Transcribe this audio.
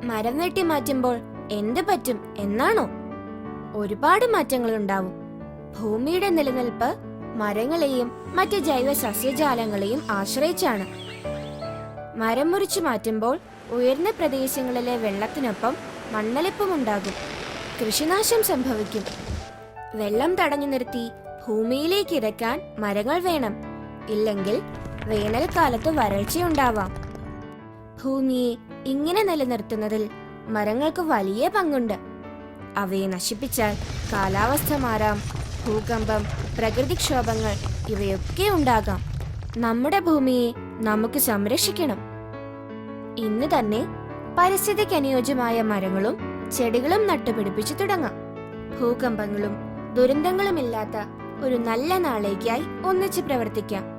മരം വെട്ടി മാറ്റുമ്പോൾ എന്ത് പറ്റും എന്നാണോ? ഒരുപാട് മാറ്റങ്ങൾ ഉണ്ടാവും. ഭൂമിയുടെ നിലനിൽപ്പ് മരങ്ങളെയും മറ്റ് ജൈവ സസ്യജാലങ്ങളെയും ആശ്രയിച്ചാണ്. മരം മുറിച്ചു മാറ്റുമ്പോൾ ഉയർന്ന പ്രദേശങ്ങളിലെ വെള്ളത്തിനൊപ്പം മണ്ണൊലിപ്പും ഉണ്ടാകും. കൃഷിനാശം സംഭവിക്കും. വെള്ളം തടഞ്ഞു നിർത്തി ഭൂമിയിലേക്ക് ഇറക്കാൻ മരങ്ങൾ വേണം. ഇല്ലെങ്കിൽ വേനൽക്കാലത്ത് വരൾച്ചയുണ്ടാവാം. ഭൂമിയെ ഇങ്ങനെ നിലനിർത്തുന്നതിൽ മരങ്ങൾക്ക് വലിയ പങ്കുണ്ട്. അവയെ നശിപ്പിച്ചാൽ കാലാവസ്ഥ മാറാം, ഭൂകമ്പം, പ്രകൃതിക്ഷോഭങ്ങൾ ഇവയൊക്കെ ഉണ്ടാകാം. നമ്മുടെ ഭൂമിയെ നമുക്ക് സംരക്ഷിക്കണം. ഇന്ന് തന്നെ പരിസ്ഥിതിക്ക് അനുയോജ്യമായ മരങ്ങളും ചെടികളും നട്ടുപിടിപ്പിച്ചു തുടങ്ങാം. ഭൂകമ്പങ്ങളും ദുരന്തങ്ങളുമില്ലാത്ത ഒരു നല്ല നാളേക്കായി ഒന്നിച്ച് പ്രവർത്തിക്കാം.